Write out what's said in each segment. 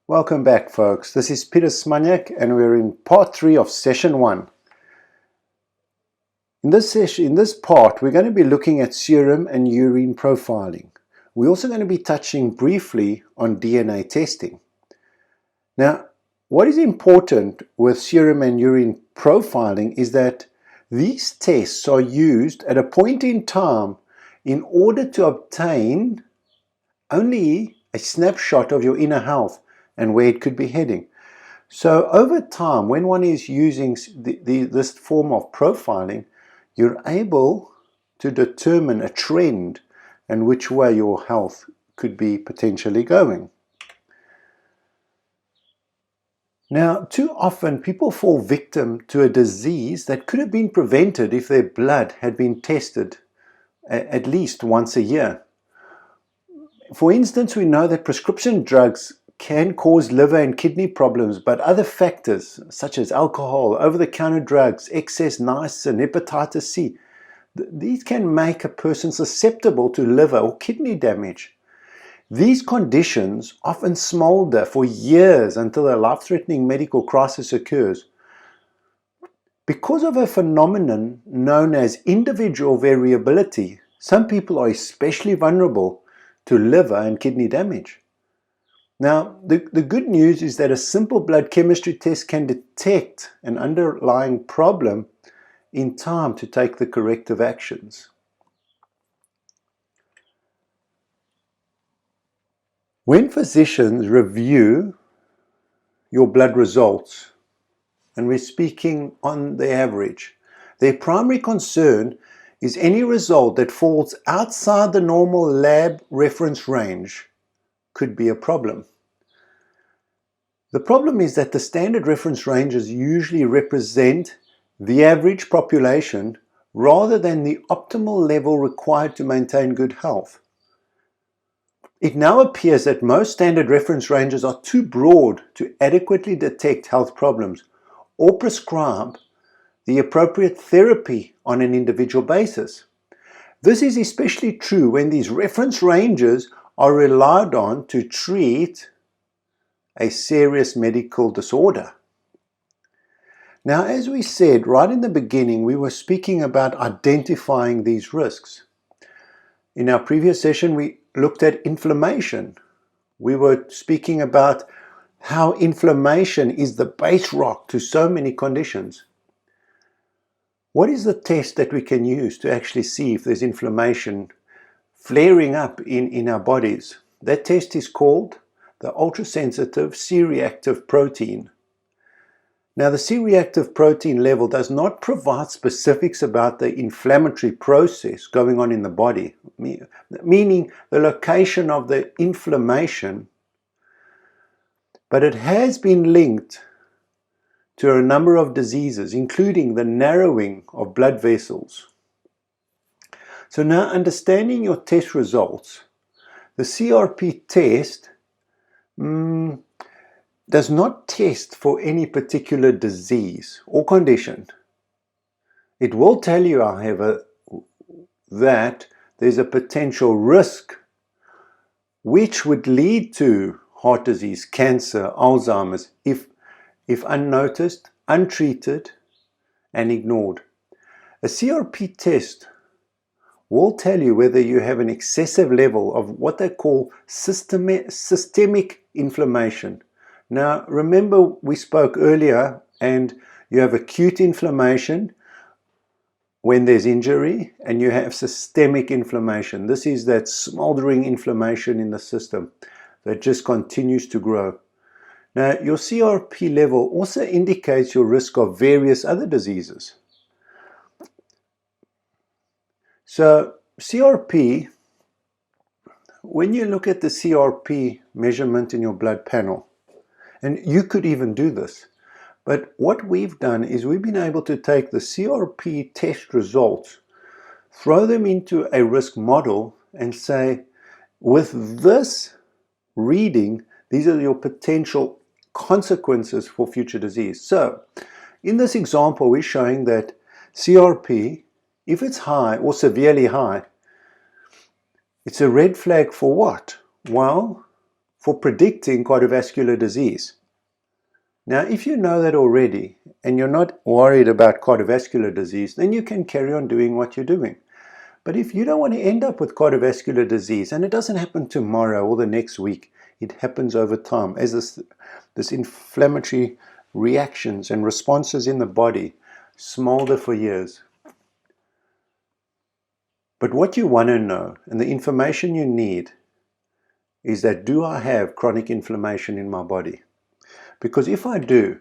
Welcome back, folks. This is Peter Smaniak, and we're in part 3 of session 1. In this part, we're going to be looking at serum and urine profiling. We're also going to be touching briefly on DNA testing. Now, what is important with serum and urine profiling is that these tests are used at a point in time in order to obtain only a snapshot of your inner health and where it could be heading. So over time, when one is using this form of profiling, you're able to determine a trend and which way your health could be potentially going. Now, too often people fall victim to a disease that could have been prevented if their blood had been tested at least once a year. For instance, we know that prescription drugs can cause liver and kidney problems, but other factors such as alcohol, over-the-counter drugs, excess niacin, hepatitis C, these can make a person susceptible to liver or kidney damage. These conditions often smolder for years until a life-threatening medical crisis occurs. Because of a phenomenon known as individual variability, some people are especially vulnerable to liver and kidney damage. Now, the good news is that a simple blood chemistry test can detect an underlying problem in time to take the corrective actions. When physicians review your blood results, and we're speaking on the average, their primary concern is any result that falls outside the normal lab reference range could be a problem. The problem is that the standard reference ranges usually represent the average population rather than the optimal level required to maintain good health. It now appears that most standard reference ranges are too broad to adequately detect health problems or prescribe the appropriate therapy on an individual basis. This is especially true when these reference ranges are relied on to treat a serious medical disorder. Now, as we said right in the beginning, we were speaking about identifying these risks. In our previous session, we looked at inflammation. We were speaking about how inflammation is the base rock to so many conditions. What is the test that we can use to actually see if there's inflammation flaring up in our bodies? That test is called the ultrasensitive C-reactive protein. Now, the C-reactive protein level does not provide specifics about the inflammatory process going on in the body, meaning the location of the inflammation, but it has been linked to a number of diseases, including the narrowing of blood vessels. So now, understanding your test results, the CRP test does not test for any particular disease or condition. It will tell you, however, that there's a potential risk which would lead to heart disease, cancer, Alzheimer's, if unnoticed, untreated, and ignored. A CRP test will tell you whether you have an excessive level of what they call systemic inflammation. Now, remember we spoke earlier, and you have acute inflammation when there's injury, and you have systemic inflammation. This is that smoldering inflammation in the system that just continues to grow. Now, your CRP level also indicates your risk of various other diseases. So CRP, when you look at the CRP measurement in your blood panel, and you could even do this, but what we've done is we've been able to take the CRP test results, throw them into a risk model and say, with this reading, these are your potential consequences for future disease. So in this example, we're showing that CRP, if it's high or severely high, it's a red flag for what? Well, for predicting cardiovascular disease. Now, if you know that already and you're not worried about cardiovascular disease, then you can carry on doing what you're doing. But if you don't want to end up with cardiovascular disease, and it doesn't happen tomorrow or the next week, it happens over time as this inflammatory reactions and responses in the body smolder for years. But what you want to know, and the information you need, is that do I have chronic inflammation in my body? Because if I do,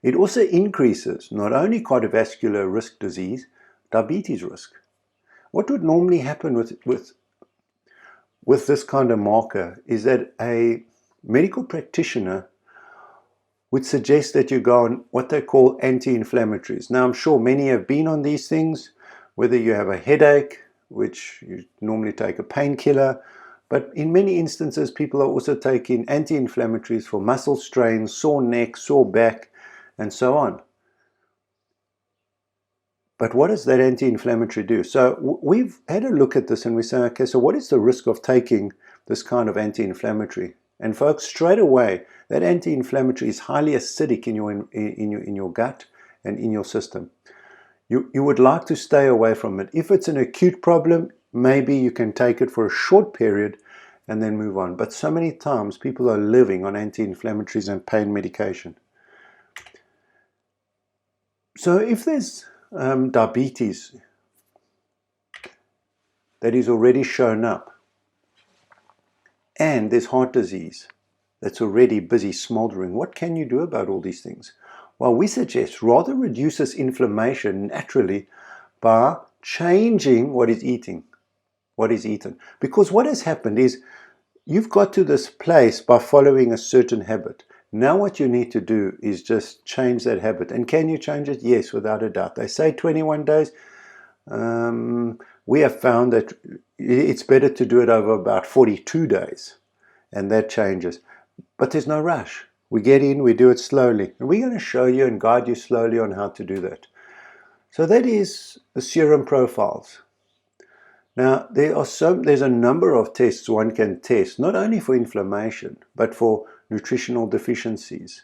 it also increases not only cardiovascular risk disease, diabetes risk. What would normally happen with this kind of marker is that a medical practitioner would suggest that you go on what they call anti-inflammatories. Now, I'm sure many have been on these things, whether you have a headache, which you normally take a painkiller, but in many instances, people are also taking anti-inflammatories for muscle strains, sore neck, sore back, and so on. But what does that anti-inflammatory do? So we've had a look at this and we say, okay, so what is the risk of taking this kind of anti-inflammatory? And folks, straight away, that anti-inflammatory is highly acidic in your gut and in your system. You would like to stay away from it. If it's an acute problem, maybe you can take it for a short period and then move on. But so many times people are living on anti-inflammatories and pain medication. So if there's diabetes that is already shown up, and there's heart disease that's already busy smoldering, what can you do about all these things? Well, we suggest rather reduces inflammation naturally by changing what is eaten. Because what has happened is you've got to this place by following a certain habit. Now what you need to do is just change that habit. And can you change it? Yes, without a doubt. They say 21 days. We have found that it's better to do it over about 42 days. And that changes. But there's no rush. We get in, we do it slowly. And we're going to show you and guide you slowly on how to do that. So that is the serum profiles. Now, there's a number of tests one can test, not only for inflammation, but for nutritional deficiencies,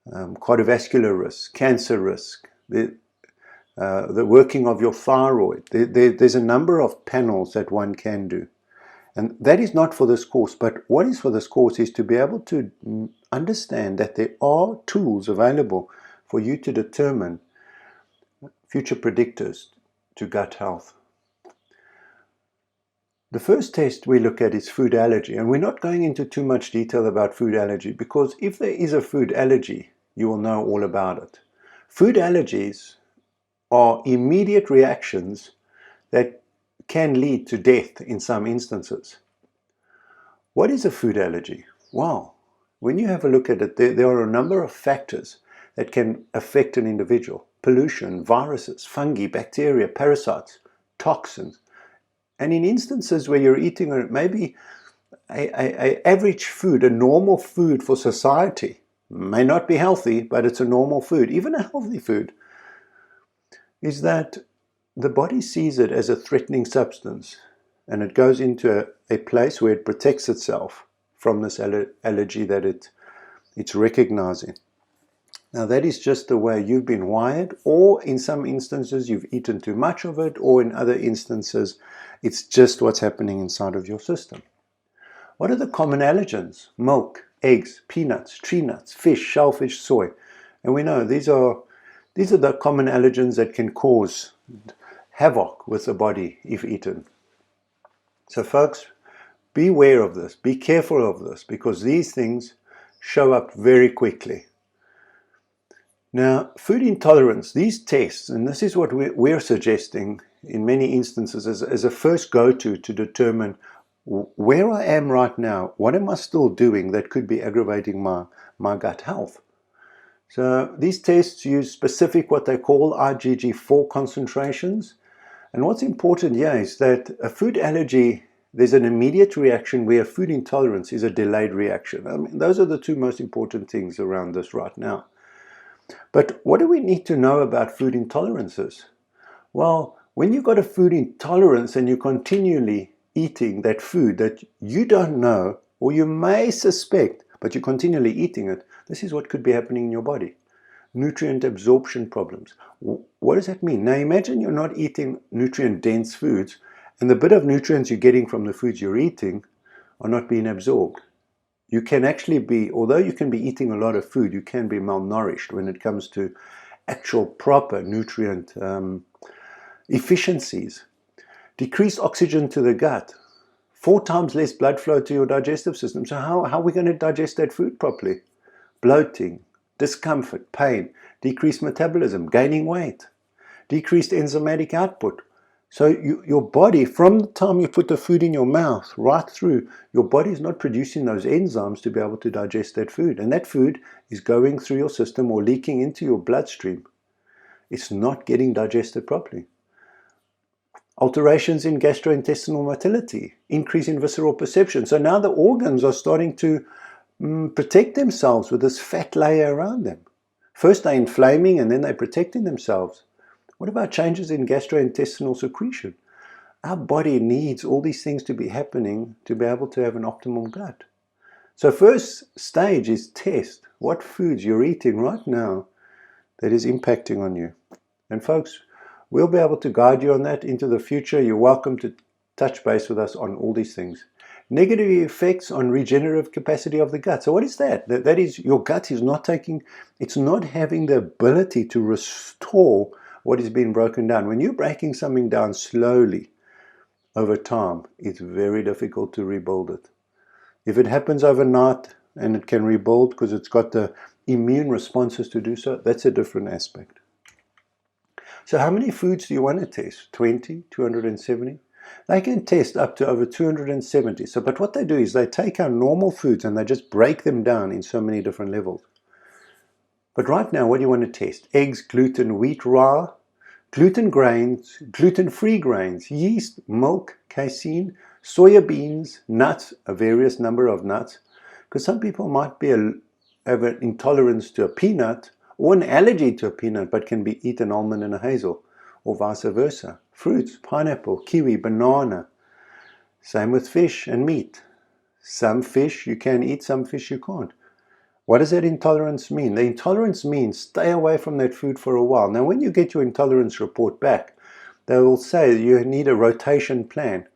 cardiovascular risk, cancer risk, the working of your thyroid. There's a number of panels that one can do. And that is not for this course, but what is for this course is to be able to understand that there are tools available for you to determine future predictors to gut health. The first test we look at is food allergy, and we're not going into too much detail about food allergy because if there is a food allergy, you will know all about it. Food allergies are immediate reactions that can lead to death in some instances. What is a food allergy? Well, when you have a look at it, there are a number of factors that can affect an individual. Pollution, viruses, fungi, bacteria, parasites, toxins. And in instances where you're eating maybe a average food, a normal food for society, may not be healthy, but it's a normal food, even a healthy food, is that the body sees it as a threatening substance and it goes into a place where it protects itself from this allergy that it's recognizing. Now that is just the way you've been wired, or in some instances you've eaten too much of it, or in other instances it's just what's happening inside of your system. What are the common allergens? Milk, eggs, peanuts, tree nuts, fish, shellfish, soy. And we know these are the common allergens that can cause havoc with the body if eaten. So folks, be aware of this, be careful of this, because these things show up very quickly. Now, food intolerance, these tests, and this is what we're suggesting in many instances as a first go-to to determine where I am right now, what am I still doing that could be aggravating my gut health. So these tests use specific what they call IgG4 concentrations. And what's important here is that a food allergy, there's an immediate reaction, where food intolerance is a delayed reaction. I mean, those are the two most important things around this right now. But what do we need to know about food intolerances? Well, when you've got a food intolerance and you're continually eating that food that you don't know or you may suspect, but you're continually eating it, this is what could be happening in your body. Nutrient absorption problems. What does that mean? Now imagine you're not eating nutrient-dense foods, and the bit of nutrients you're getting from the foods you're eating are not being absorbed. You can actually be, although you can be eating a lot of food, you can be malnourished when it comes to actual proper nutrient efficiencies. Decreased oxygen to the gut, 4 times less blood flow to your digestive system. So how are we going to digest that food properly? Bloating, discomfort, pain, decreased metabolism, gaining weight, decreased enzymatic output. So your body, from the time you put the food in your mouth right through, your body is not producing those enzymes to be able to digest that food. And that food is going through your system or leaking into your bloodstream. It's not getting digested properly. Alterations in gastrointestinal motility, increase in visceral perception. So now the organs are starting to protect themselves with this fat layer around them. First they're inflaming and then they're protecting themselves. What about changes in gastrointestinal secretion? Our body needs all these things to be happening to be able to have an optimal gut. So first stage is test what foods you're eating right now that is impacting on you. And folks, we'll be able to guide you on that into the future. You're welcome to touch base with us on all these things. Negative effects on regenerative capacity of the gut. So what is that? That is, your gut is not it's not having the ability to restore what is being broken down. When you're breaking something down slowly over time, it's very difficult to rebuild it. If it happens overnight and it can rebuild because it's got the immune responses to do so, that's a different aspect. So how many foods do you want to test? 20, 270? They can test up to over 270. So, but what they do is they take our normal foods and they just break them down in so many different levels. But right now, what do you want to test? Eggs, gluten, wheat, rye, gluten grains, gluten-free grains, yeast, milk, casein, soya beans, nuts, a various number of nuts. Because some people might have an intolerance to a peanut or an allergy to a peanut, but can be eat an almond and a hazel, or vice versa. Fruits, pineapple, kiwi, banana. Same with fish and meat. Some fish you can eat, some fish you can't. What does that intolerance mean? The intolerance means stay away from that food for a while. Now, when you get your intolerance report back, they will say you need a rotation plan.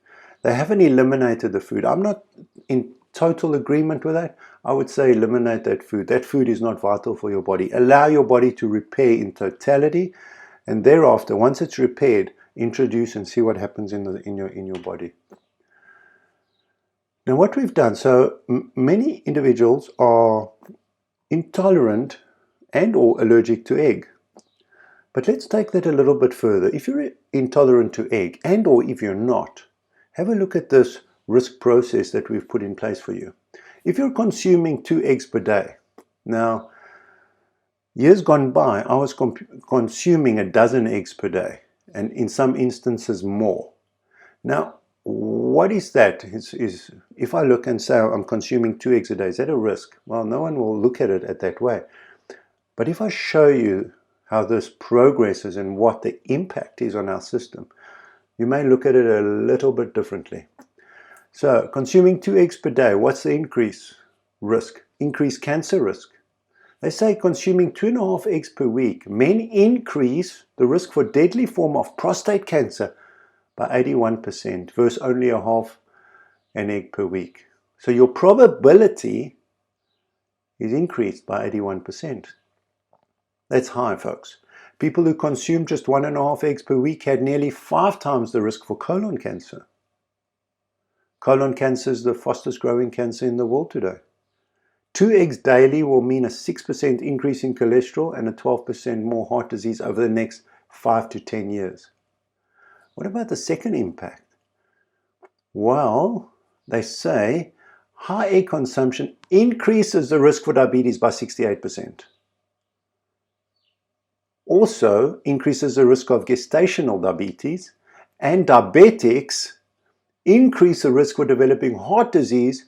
They haven't eliminated the food. I'm not in total agreement with that. I would say eliminate that food. That food is not vital for your body. Allow your body to repair in totality, and thereafter, once it's repaired, introduce and see what happens in your body. Now, what we've done, so many individuals are intolerant and or allergic to egg. But let's take that a little bit further. If you're intolerant to egg and or if you're not, have a look at this risk process that we've put in place for you. If you're consuming 2 eggs per day, now years gone by I was consuming a dozen eggs per day, and in some instances more. Now what is that? Is if I look and say I'm consuming 2 eggs a day, is that a risk? Well, no one will look at it at that way. But if I show you how this progresses and what the impact is on our system, you may look at it a little bit differently. So consuming 2 eggs per day, what's the increase risk? Increased cancer risk. They say consuming 2.5 eggs per week may increase the risk for deadly form of prostate cancer by 81% versus only a half an egg per week. So your probability is increased by 81%. That's high, folks. People who consume just 1.5 eggs per week had nearly 5 times the risk for colon cancer. Colon cancer is the fastest growing cancer in the world today. 2 eggs daily will mean a 6% increase in cholesterol and a 12% more heart disease over the next 5 to 10 years. What about the second impact? Well, they say high egg consumption increases the risk for diabetes by 68%. Also increases the risk of gestational diabetes, and diabetics increase the risk for developing heart disease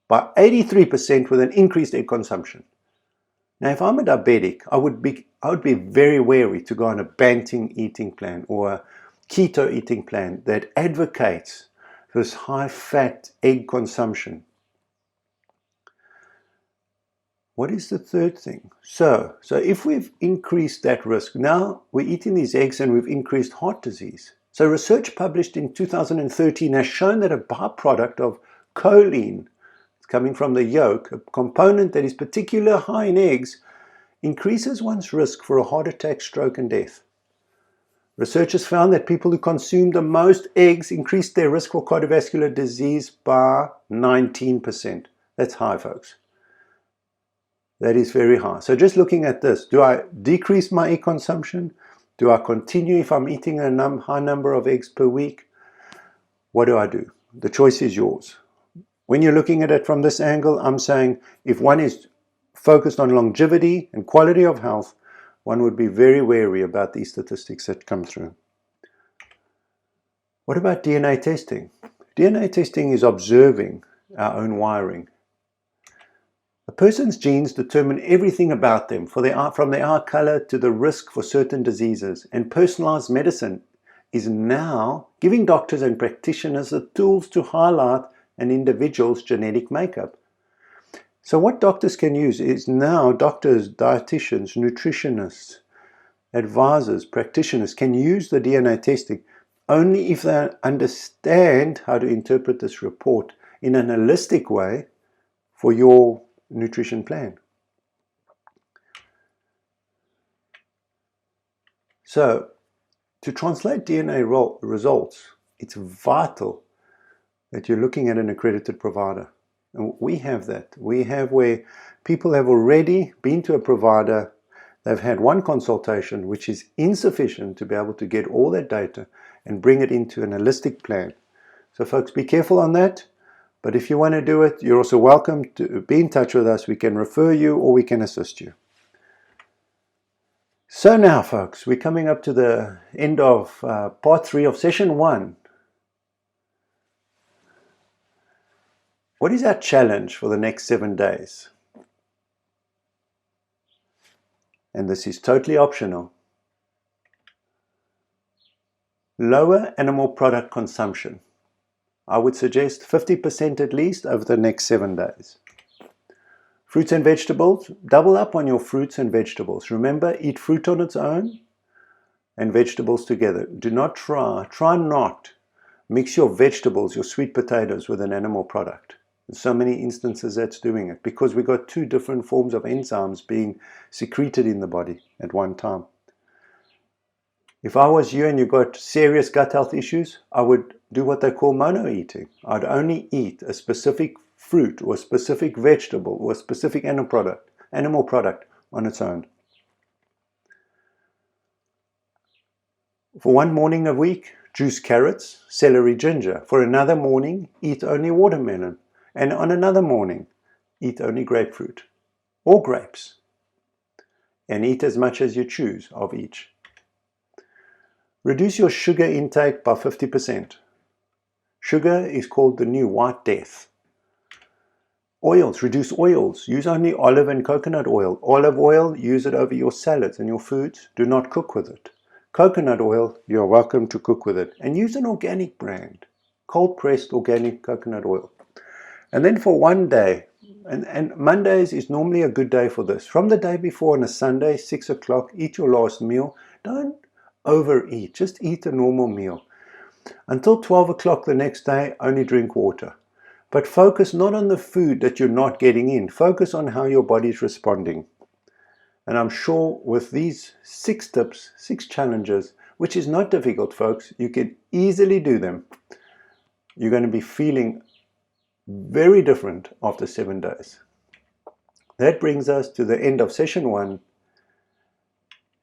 by 83% with an increased egg consumption. Now, if I'm a diabetic, I would be very wary to go on a Banting eating plan or a keto eating plan that advocates this high-fat egg consumption. what is the third thing? So if we've increased that risk, now we're eating these eggs and we've increased heart disease. So research published in 2013 has shown that a byproduct of choline, coming from the yolk, a component that is particularly high in eggs, increases one's risk for a heart attack, stroke, and death. Researchers found that people who consumed the most eggs increased their risk for cardiovascular disease by 19%. That's high, folks. That is very high. So just looking at this, do I decrease my egg consumption? Do I continue if I'm eating a high number of eggs per week? What do I do? The choice is yours. When you're looking at it from this angle, I'm saying if one is focused on longevity and quality of health, one would be very wary about these statistics that come through. What about DNA testing? DNA testing is observing our own wiring. A person's genes determine everything about them, from their eye color to the risk for certain diseases, and personalized medicine is now giving doctors and practitioners the tools to highlight an individual's genetic makeup. So what doctors can use is now doctors, dietitians, nutritionists, advisors, practitioners can use the DNA testing only if they understand how to interpret this report in an holistic way for your nutrition plan. So to translate DNA results, it's vital that you're looking at an accredited provider. And we have that. We have where people have already been to a provider, they've had one consultation, which is insufficient to be able to get all that data and bring it into an holistic plan. So folks, be careful on that. But if you want to do it, you're also welcome to be in touch with us. We can refer you or we can assist you. So now, folks, we're coming up to the end of part 3 of session 1. What is our challenge for the next 7 days? And this is totally optional. Lower animal product consumption. I would suggest 50% at least over the next 7 days. Fruits and vegetables, double up on your fruits and vegetables. Remember, eat fruit on its own and vegetables together. Do not try not mix your vegetables, your sweet potatoes with an animal product. In so many instances that's doing it because we've got 2 different forms of enzymes being secreted in the body at one time. If I was you and you got serious gut health issues, I would do what they call mono eating. I'd only eat a specific fruit or a specific vegetable or a specific animal product on its own. For one morning a week, juice carrots, celery, ginger. For another morning, eat only watermelon. And on another morning, eat only grapefruit or grapes. And eat as much as you choose of each. Reduce your sugar intake by 50%. Sugar is called the new white death. Oils, reduce oils. Use only olive and coconut oil. Olive oil, use it over your salads and your foods. Do not cook with it. Coconut oil, you're welcome to cook with it. And use an organic brand. Cold-pressed organic coconut oil. And then for one day, and Mondays is normally a good day for this. From the day before on a Sunday, 6 o'clock, eat your last meal. Don't overeat. Just eat a normal meal. Until 12 o'clock the next day, only drink water. But focus not on the food that you're not getting in. Focus on how your body's responding. And I'm sure with these 6 tips, 6 challenges, which is not difficult, folks, you can easily do them. You're going to be feeling very different after 7 days. That brings us to the end of session 1.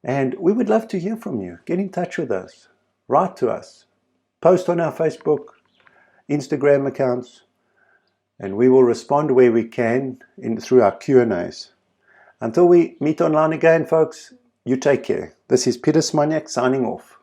And we would love to hear from you. Get in touch with us. Write to us. Post on our Facebook, Instagram accounts. And we will respond where we can through our Q&As. Until we meet online again, folks, you take care. This is Peter Smaniak signing off.